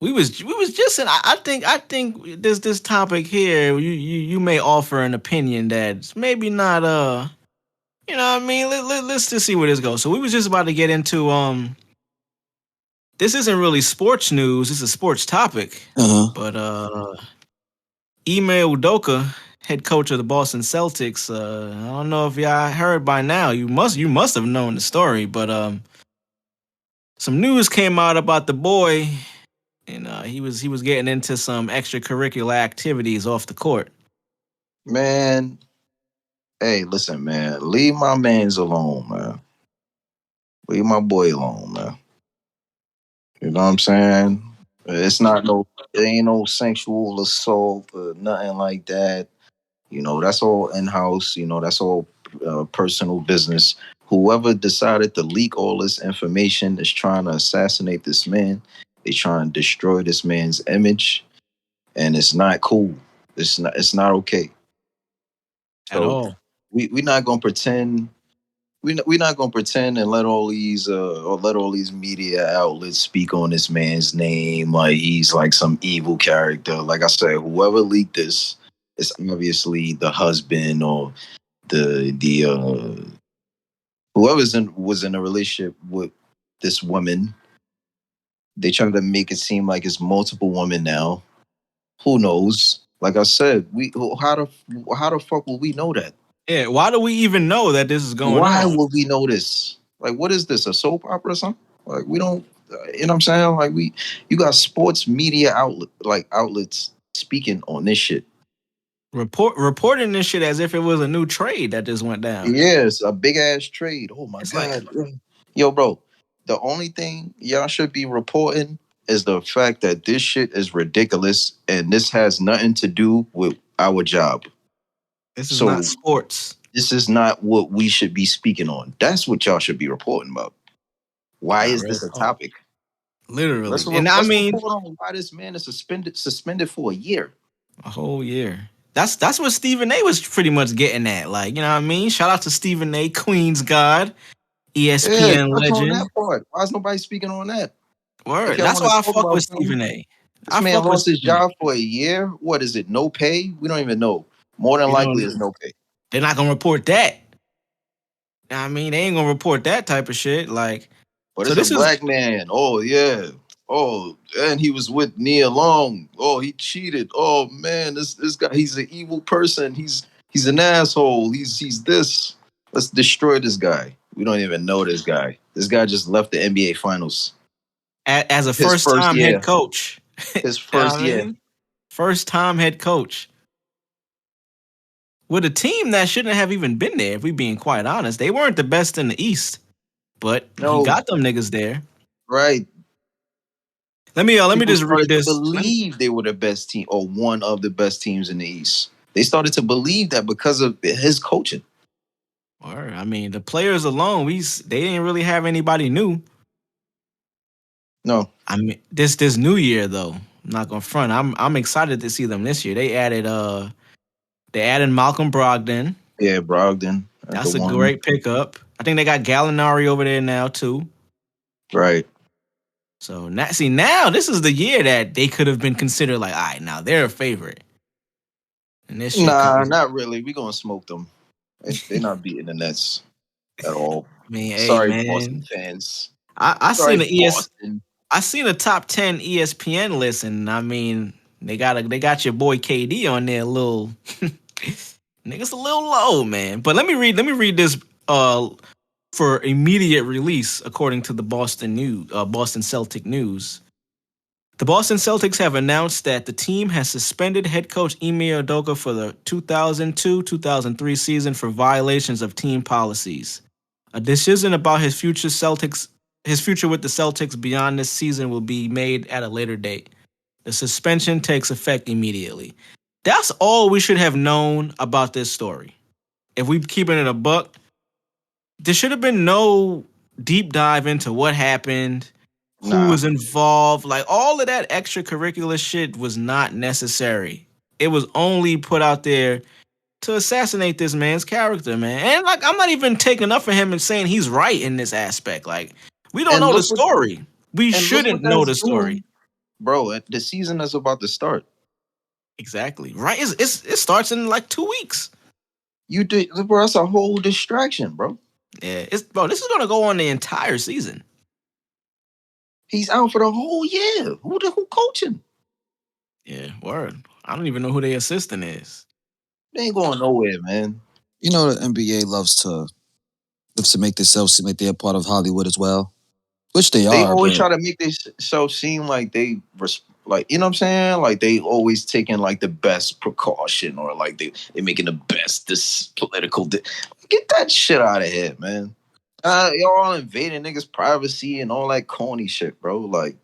we was just in. I think this topic here. You may offer an opinion that's maybe not You know what I mean? Let's just see where this goes. So we was just about to get into this isn't really sports news, it's a sports topic. Uh-huh. But Ime Udoka, head coach of the Boston Celtics, I don't know if y'all heard by now. You must have known the story, but some news came out about the boy, and he was getting into some extracurricular activities off the court. Man, hey, listen, man. Leave my mans alone, man. Leave my boy alone, man. You know what I'm saying? It's not no, it ain't no sexual assault or nothing like that. That's all in house. That's all personal business. Whoever decided to leak all this information is trying to assassinate this man. They trying to destroy this man's image, and it's not cool. It's not. It's not okay. At So all. we not gonna pretend. We not gonna pretend and let all these or let all these media outlets speak on this man's name like he's like some evil character. Like I said, whoever leaked this is obviously the husband or the whoever's was in a relationship with this woman. They try to make it seem like it's multiple women now. Who knows? Like I said, we how the fuck will we know that? Yeah, why do we even know that this is going Why on? would we know this? Like, what is this? A soap opera or something? Like, we don't. You know what I'm saying? Like, you got sports media outlets speaking on this shit. Reporting this shit as if it was a new trade that just went down. Yes, a big ass trade. Oh my It's like, god, yo, bro. The only thing y'all should be reporting is the fact that this shit is ridiculous, and this has nothing to do with our job. this is not So sports. this is not what we should be speaking on. That's what y'all should be reporting about. Why Not is real this a talk. topic? Literally. And I Let's mean, report on why this man is suspended for a year. a whole year. That's what Stephen A was pretty much getting at. Like, you know what I mean? Shout out to Stephen A, Queens God, Yeah, ESPN touch on legend. that part. Why is nobody speaking on that? If Word. y'all That's want why to I talk fuck about with something, Stephen A. this I man fuck with lost his Stephen A. job for a year. What is it? No pay? We don't even know. More than We don't likely, know. it's no pay. They're not gonna report that. I mean, they ain't gonna report that type of shit. Like, But so it's a this is black man. Oh yeah. Oh, and he was with Nia Long. Oh, he cheated. Oh man, this guy, he's an evil person. He's an asshole. He's this. Let's destroy this guy. We don't even know this guy. This guy just left the NBA Finals. as a His first first time head year. coach. You His know first what I year. mean? First time head coach. With a team that shouldn't have even been there, if we being quite honest. They weren't the best in the East, but he No, got them niggas there. right. Let me People just read started to this. believe they were the best team or one of the best teams in the East. They started to believe that because of his coaching. Or I mean, the players alone, they didn't really have anybody new. No. I mean, this new year though, I'm not gonna front. I'm excited to see them this year. They added Malcolm Brogdon. Yeah, Brogdon. That's the That's a one. great pickup. I think they got Gallinari over there now too. Right. So now this is the year that they could have been considered like, all right, now they're a favorite. And this shit Nah, comes. not really. We're gonna smoke them. They're not beating the Nets at all. I mean, hey Sorry, Boston man, fans. I Sorry, seen Boston. I seen a top 10 ESPN list, and I mean they got your boy KD on there a little niggas a little low, man. But let me read this uh for immediate release according to the Boston Celtic News. The Boston Celtics have announced that the team has suspended head coach Ime Udoka for the 2002-2003 season for violations of team policies. A decision about his future with the Celtics beyond this season will be made at a later date. The suspension takes effect immediately. That's all we should have known about this story. If we keeping it a buck, there should have been no deep dive into what happened, who Nah. was involved. Like all of that extracurricular shit was not necessary. It was only put out there to assassinate this man's character, man. And like I'm not even taking up for him and saying he's right in this aspect. Like we don't And know the look what story. We and look what shouldn't know that's the story. doing. bro. The season is about to start. Exactly. Right. It starts in like 2 weeks. You did, bro. That's a whole distraction, bro. Yeah. This is gonna go on the entire season. He's out for the whole year. Who coaching? Yeah. Word. I don't even know who their assistant is. They ain't going nowhere, man. You know the NBA loves to make themselves seem like they're part of Hollywood as well, which they They are. always But try to make themselves seem like like, you know what I'm saying? Like they always taking like the best precaution, or like they making the best get that shit out of here, man. Y'all invading niggas' privacy and all that corny shit, bro. Like,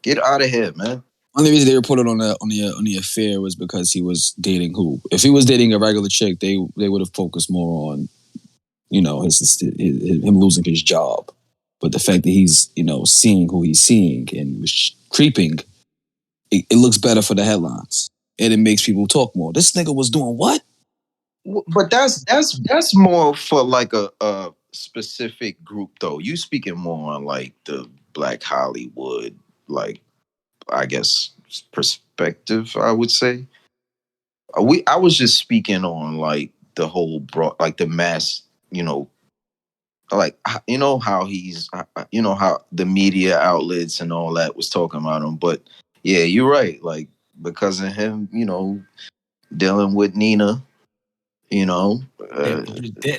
get out of here, man. only reason they reported on the affair was because he was dating who? If he was dating a regular chick, they would have focused more on, him losing his job. But the fact that he's seeing who he's seeing and was creeping, it looks better for the headlines, and it makes people talk more. This nigga was doing what? But that's more for like a specific group, though. You speaking more on like the Black Hollywood, like, I guess, perspective, I would say. I was just speaking on like the whole like the mass, like, how how the media outlets and all that was talking about him. But yeah, you're right. Like, because of him, dealing with Nina, you know, uh,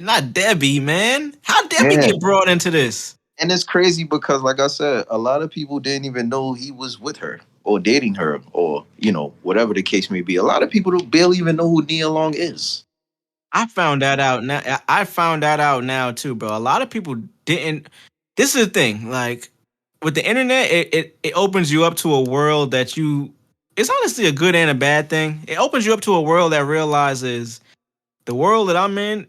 Not Debbie, man. How Debbie yeah. get brought into this? And it's crazy because, like I said, a lot of people didn't even know he was with her or dating her, or whatever the case may be. A lot of people don't barely even know who Nia Long is. I found that out now. I found that out now too, bro. A lot of people didn't. This is the thing. Like with the internet, it opens you up to a world that you. It's honestly a good and a bad thing. It opens you up to a world that realizes the world that I'm in,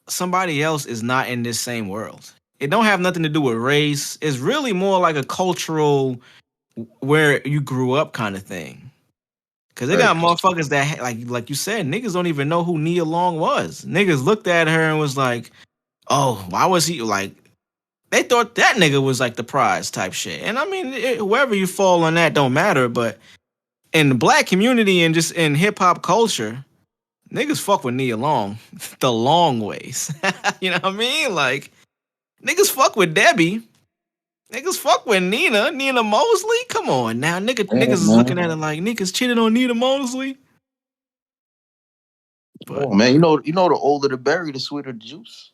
somebody else is not in this same world. It don't have nothing to do with race. It's really more like a cultural where you grew up kind of thing. Cause they Right. got motherfuckers that like you said, niggas don't even know who Nia Long was. Niggas looked at her and was like, "Oh, why was he like?" They thought that nigga was like the prize type shit. And I mean, wherever you fall on that don't matter. But in the black community and just in hip hop culture, niggas fuck with Nia Long the long ways. You know what I mean? Like niggas fuck with Debbie. Niggas fuck with Nina Mosley. Come on now, niggas is man. looking at it like niggas cheating on Nina Mosley. But Oh man, the older the berry, the sweeter the juice.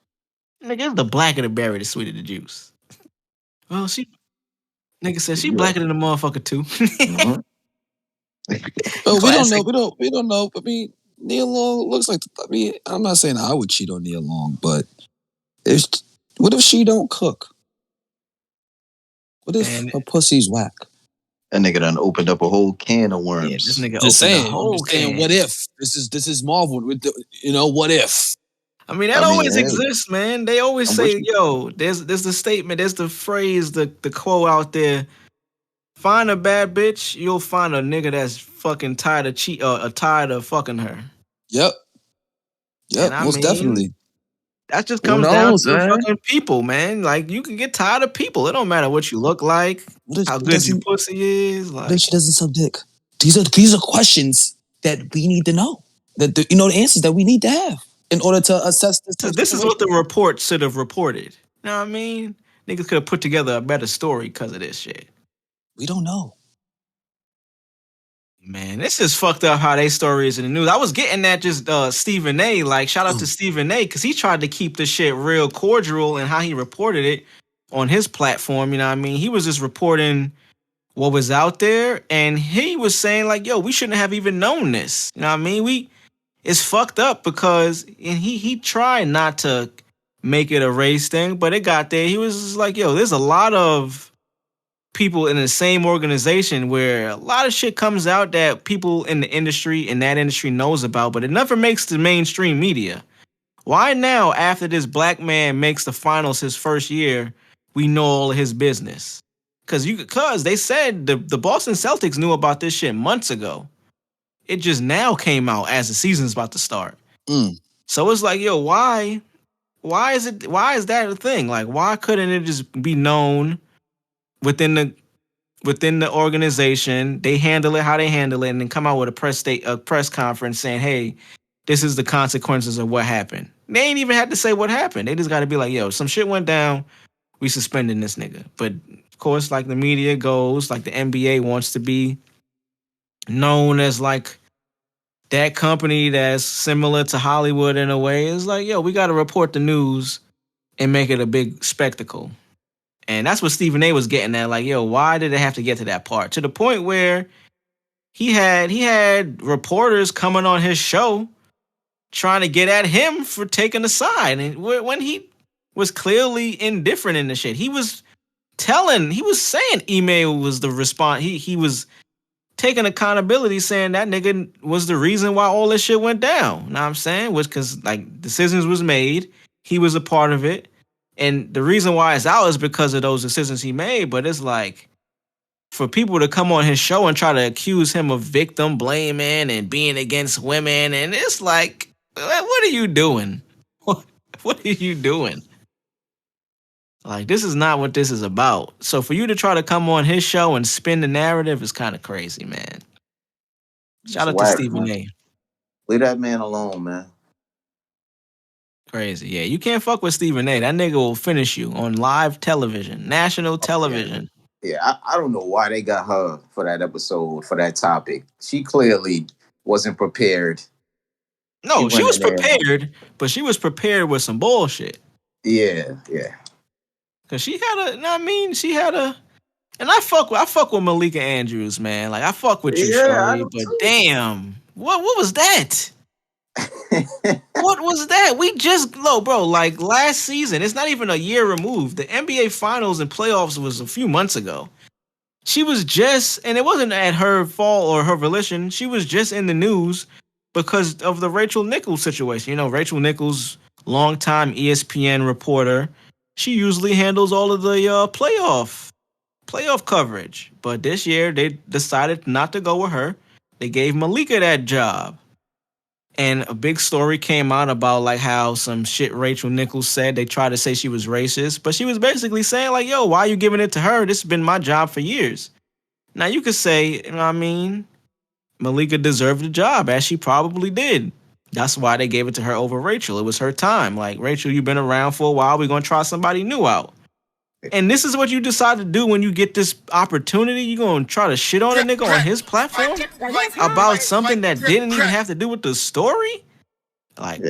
nigga, the blacker the berry, the sweeter the juice. Well, nigga said she Yeah. blacker than the motherfucker too. Mm-hmm. Oh, we don't know. Classic. We don't know. I mean, Nia Long looks like. I mean, I'm not saying I would cheat on Nia Long, but what if she don't cook? What if And her pussy's whack? That nigga done opened up a whole can of worms. yeah, this nigga Just opened the saying. whole I'm just saying. can. What if this is Marvel? What if? I mean, that I mean, always hey, exists, man. They always I'm say, with you. "Yo, there's the statement, there's the phrase, the quote out there: find a bad bitch, you'll find a nigga that's fucking tired of tired of fucking her." Yep. And Yep. I Most mean, definitely. that just Who comes down knows, to the man? fucking people, man. Like you can get tired of people. It don't matter what you look like, how good your pussy is. What if Like she doesn't suck dick? These are questions that we need to know. The answers that we need to have in order to assess this type of this is what situation. the report should have reported. You know what I mean? Niggas could have put together a better story because of this shit. We don't know. Man, this is fucked up how they story is in the news. I was getting that just Stephen A. Like, shout out to Stephen A. because he tried to keep the shit real cordial and how he reported it on his platform. You know what I mean? He was just reporting what was out there, and he was saying like, "Yo, we shouldn't have even known this." You know what I mean? It's fucked up because and he tried not to make it a race thing, but it got there. He was just like, "Yo, there's a lot of people in the same organization where a lot of shit comes out that people in the industry in that industry knows about, but it never makes the mainstream media. Why now, after this black man makes the finals his first year, we know all of his business? Cause they said the Boston Celtics knew about this shit months ago. It just now came out as the season's about to start. So it's like, yo, why is that a thing? Like, why couldn't it just be known within the within the organization. They handle it how they handle it, and then come out with a press conference saying, "Hey, this is the consequences of what happened." They ain't even had to say what happened. They just got to be like, "Yo, some shit went down. We suspending this nigga." But of course, like the media goes, like the NBA wants to be known as like that company that's similar to Hollywood in a way. It's like, yo, we got to report the news and make it a big spectacle. And that's what Stephen A was getting at. Like, yo, why did it have to get to that part? To the point where he had reporters coming on his show trying to get at him for taking a side. And when he was clearly indifferent in the shit, he was saying Ime was the response. He was taking accountability, saying that nigga was the reason why all this shit went down. Know what I'm saying? Was because like decisions was made. He was a part of it. And the reason why it's out is because of those decisions he made. But it's like, for people to come on his show and try to accuse him of victim blaming and being against women, and it's like, what are you doing? What are you doing? Like, this is not what this is about. So for you to try to come on his show and spin the narrative is kind of crazy, man. Shout out to Stephen A. Leave that man alone, man. Crazy. Yeah, you can't fuck with Stephen A. That nigga will finish you on live television, national television. Yeah, I don't know why they got her for that episode, for that topic. She clearly wasn't prepared. No, she was prepared, but she was prepared with some bullshit. Yeah. Cause she had and I fuck with Malika Andrews, man. Like, I fuck with you, shorty, but too. Damn, what was that? What was that? We just bro, like last season, it's not even a year removed. The NBA Finals and playoffs was a few months ago. She was just, and it wasn't at her fault or her volition, she was just in the news because of the Rachel Nichols situation. You know, Rachel Nichols, longtime ESPN reporter, she usually handles all of the playoff coverage. But this year, they decided not to go with her. They gave Malika that job. And a big story came out about like how some shit Rachel Nichols said. They tried to say she was racist, but she was basically saying like, yo, why are you giving it to her? This has been my job for years. Now you could say, you know what I mean, Malika deserved the job, as she probably did. That's why they gave it to her over Rachel. It was her time. Like, Rachel, you've been around for a while. We're going to try somebody new out. And this is what you decide to do when you get this opportunity. You're going to try to shit on a nigga on his platform about something that didn't even have to do with the story? Like,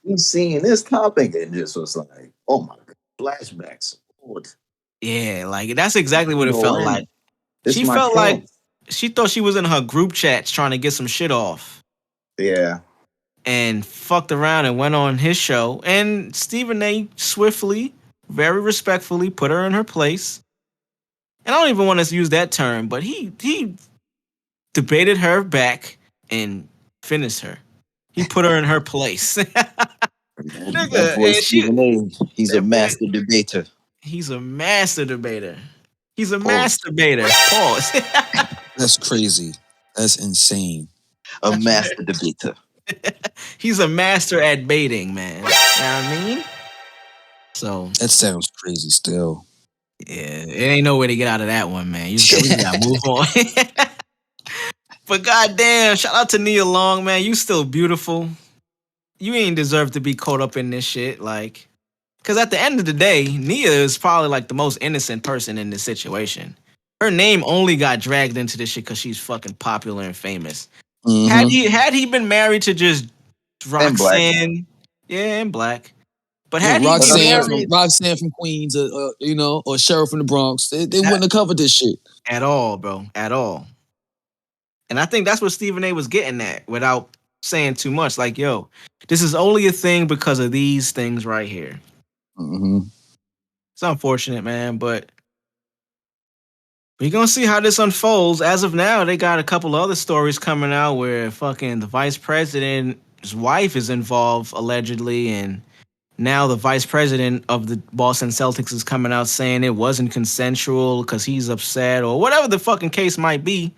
he's seeing this topic and just was like, oh my God, flashbacks. Lord. Yeah, like, that's exactly what it felt like. She felt like she thought she was in her group chats trying to get some shit off. Yeah. And fucked around and went on his show. And Stephen A. swiftly, very respectfully, put her in her place. And I don't even want to use that term, but he debated her back and finished her. He put her in her place. Nigga, he's a master debater. He's a master debater. He's a masturbator. Pause. That's crazy. That's insane. A master debater. He's a master at baiting, man. You know what I mean? So that sounds crazy still. Yeah, it ain't no way to get out of that one, man. We gotta move on. But goddamn, shout out to Nia Long, man. You still beautiful. You ain't deserve to be caught up in this shit, like, because at the end of the day, Nia is probably like the most innocent person in this situation. Her name only got dragged into this shit because she's fucking popular and famous. Mm-hmm. Had he been married to just Roxanne, and black, but had Roxanne from Queens, or Cheryl from the Bronx, they wouldn't have covered this shit at all, bro, at all. And I think that's what Stephen A was getting at without saying too much. Like, yo, this is only a thing because of these things right here. Mm-hmm. It's unfortunate, man, but we're going to see how this unfolds. As of now, they got a couple other stories coming out where fucking the vice president's wife is involved, allegedly, and now the vice president of the Boston Celtics is coming out saying it wasn't consensual because he's upset or whatever the fucking case might be.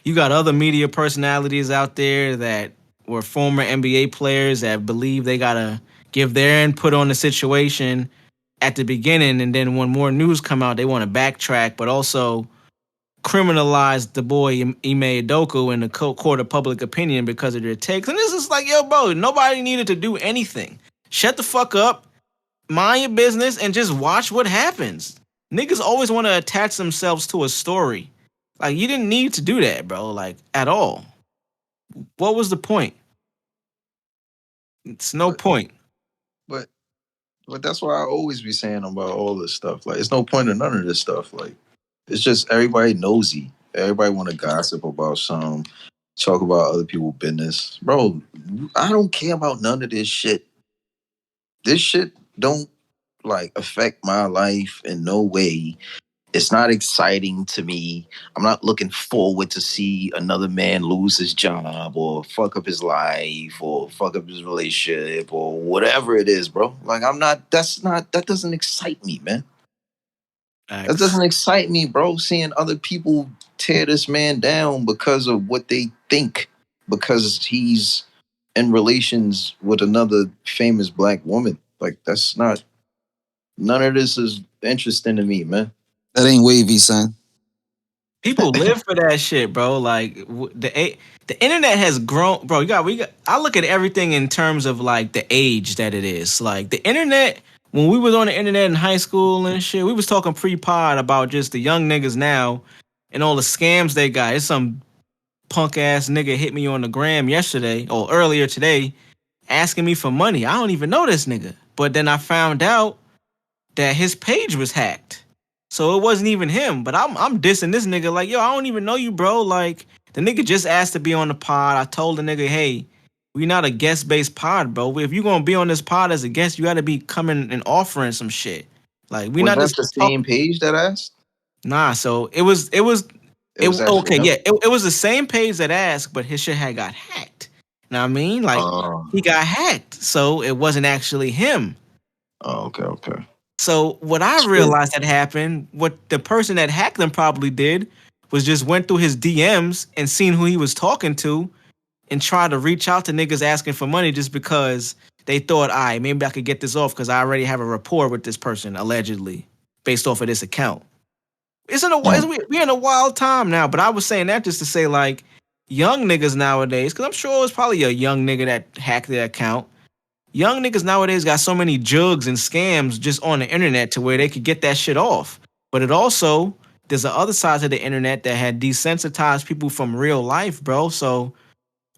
You got other media personalities out there that were former NBA players that believe they got to give their input on the situation at the beginning, and then when more news come out, they want to backtrack, but also criminalize the boy Ime Udoka in the court of public opinion because of their takes. And this is like, yo, bro, nobody needed to do anything. Shut the fuck up, mind your business, and just watch what happens. Niggas always want to attach themselves to a story. Like, you didn't need to do that, bro, like, at all. What was the point? It's no point. But that's why I always be saying about all this stuff. Like, it's no point in none of this stuff. Like, it's just everybody nosy. Everybody want to gossip about something, talk about other people's business. Bro, I don't care about none of this shit. This shit don't like affect my life in no way. It's not exciting to me. I'm not looking forward to see another man lose his job or fuck up his life or fuck up his relationship or whatever it is, bro. Like, that doesn't excite me, man. That doesn't excite me, bro, seeing other people tear this man down because of what they think, because he's in relations with another famous black woman. Like, that's not, none of this is interesting to me, man. That ain't wavy, son. People live for that shit, bro. Like the internet has grown, bro. I look at everything in terms of like the age that it is. Like the internet, when we was on the internet in high school and shit, we was talking pre-pod about just the young niggas now and all the scams they got. It's some punk ass nigga hit me on the gram yesterday or earlier today, asking me for money. I don't even know this nigga, but then I found out that his page was hacked. So it wasn't even him, but I'm dissing this nigga like, yo, I don't even know you, bro. Like, the nigga just asked to be on the pod. I told the nigga, hey, we not a guest-based pod, bro. If you gonna be on this pod as a guest, you gotta be coming and offering some shit. Like, we Was not that just the same page that asked? Nah, so it was okay, him? yeah. It was the same page that asked, but his shit had got hacked. Know what I mean? Like, he got hacked, so it wasn't actually him. Oh, okay. So what I realized had happened, what the person that hacked them probably did, was just went through his DMs and seen who he was talking to and tried to reach out to niggas asking for money just because they thought, all right, maybe I could get this off because I already have a rapport with this person, allegedly, based off of this account. We in a wild time now, but I was saying that just to say, like, young niggas nowadays, because I'm sure it was probably a young nigga that hacked their account. Young niggas nowadays got so many jugs and scams just on the internet to where they could get that shit off. But it also, there's the other side of the internet that had desensitized people from real life, bro. So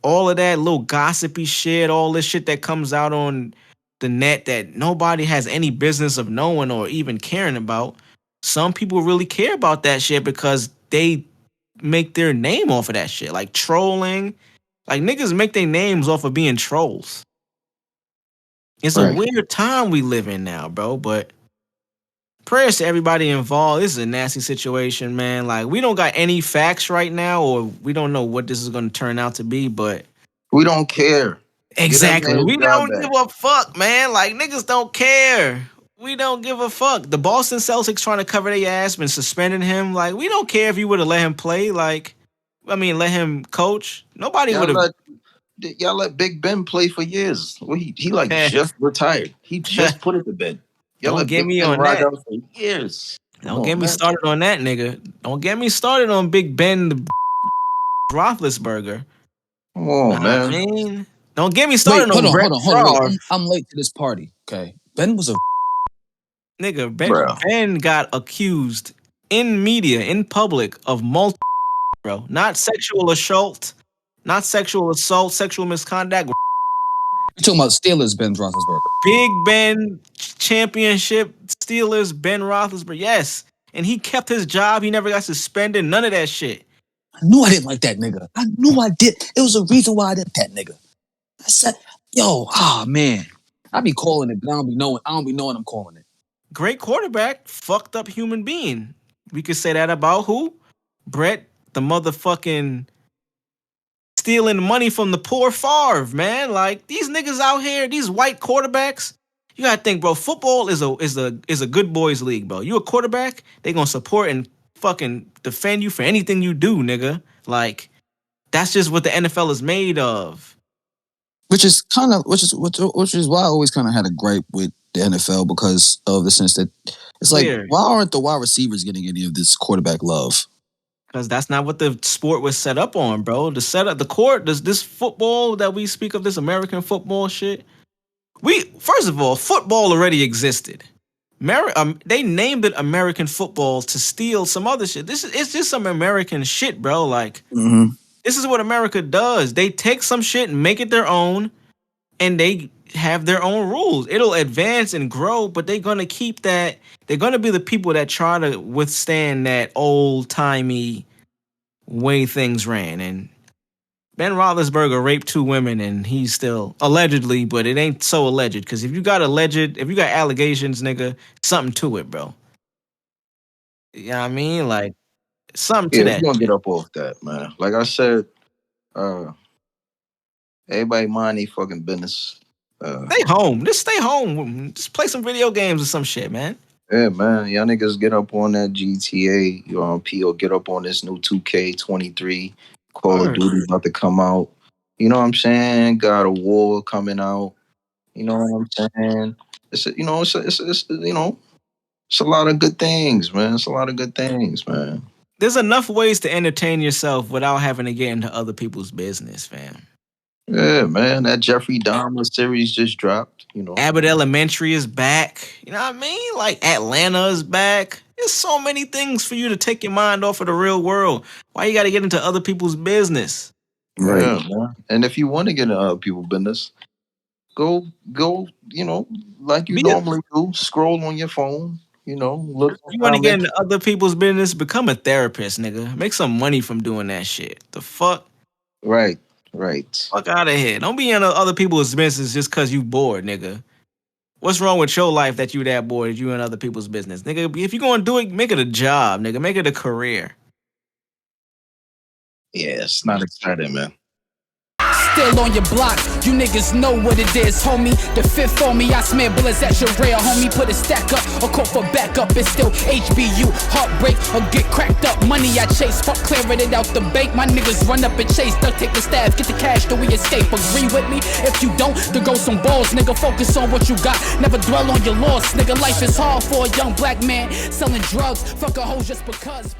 all of that little gossipy shit, all this shit that comes out on the net that nobody has any business of knowing or even caring about, some people really care about that shit because they make their name off of that shit. Like trolling. Like niggas make their names off of being trolls. It's a weird time we live in now, bro, but prayers to everybody involved. This is a nasty situation, man. Like, we don't got any facts right now, or we don't know what this is going to turn out to be, but... We don't care. Exactly. We don't give a fuck, man. Like, niggas don't care. We don't give a fuck. The Boston Celtics trying to cover their ass, been suspending him. Like, we don't care if you would have let him play. Like, I mean, let him coach. Nobody would have... Y'all let Big Ben play for years. Well, he like just retired. He just put it to bed. Y'all don't let get Big me Ben on ride that. out for years. Don't get me started on that, nigga. Don't get me started on Big Ben the Roethlisberger. Come on, man. I mean, don't get me started on Brett Hold on. I'm late to this party. Okay, Ben was a nigga. Ben got accused in media, in public, of multiple, bro. Not sexual assault, sexual misconduct. You're talking about Steelers, Ben Roethlisberger. Big Ben championship Steelers, Ben Roethlisberger. Yes, and he kept his job. He never got suspended. None of that shit. I knew I didn't like that nigga. I knew I did. It was a reason why I didn't like that nigga. I said, man. I be calling it, but I don't be knowing I'm calling it. Great quarterback, fucked up human being. We could say that about who? Brett, the motherfucking stealing money from the poor Favre, man. Like, these niggas out here, these white quarterbacks, you gotta think, bro, football is a good boys league, bro. You a quarterback, they gonna support and fucking defend you for anything you do, nigga. Like, that's just what the NFL is made of. which is why I always kind of had a gripe with the NFL because of the sense that it's like, Weird. why aren't the wide receivers getting any of this quarterback love? Because that's not what the sport was set up on, bro. The setup, the court, this football that we speak of, this American football shit. First of all, football already existed. They named it American football to steal some other shit. It's just some American shit, bro. Like, this is what America does. They take some shit and make it their own, and they have their own rules. It'll advance and grow, but they're gonna keep that. They're gonna be the people that try to withstand that old timey way things ran. And Ben Roethlisberger raped 2 women, and he's still allegedly, but it ain't so alleged. Because if you got allegations, nigga, something to it, bro. You know what I mean? Like, something to Yeah, that. we're gonna get up off that, man. Like I said, everybody mind their fucking business. Stay home. Just stay home. Just play some video games or some shit, man. Yeah, man. Y'all niggas get up on that GTA, or get up on this new 2K23. Call of Duty about to come out. You know what I'm saying? God of War coming out. You know what I'm saying? It's a lot of good things, man. It's a lot of good things, man. There's enough ways to entertain yourself without having to get into other people's business, fam. Yeah, man. That Jeffrey Dahmer series just dropped. Abbott Elementary is back. You know what I mean? Like, Atlanta is back. There's so many things for you to take your mind off of the real world. Why you got to get into other people's business? Right. Yeah, man. And if you want to get into other people's business, go, like you normally do, scroll on your phone, look. You want to get into other people's business, become a therapist, nigga. Make some money from doing that shit. The fuck? Right. Fuck out of here. Don't be in other people's business just because you bored, nigga. What's wrong with your life that you that bored that you in other people's business? Nigga, if you going to do it, make it a job, nigga. Make it a career. Yeah, it's not exciting, man. Still on your block, you niggas know what it is, homie. The 5th on me, I smear bullets at your rail, homie. Put a stack up, or call for backup. It's still HBU, heartbreak, or get cracked up. Money I chase, fuck clearing it out the bank. My niggas run up and chase, duck, take the stab, get the cash, then we escape. Agree with me? If you don't, then go some balls, nigga. Focus on what you got, never dwell on your loss, nigga. Life is hard for a young black man selling drugs. Fuck a hoe just because.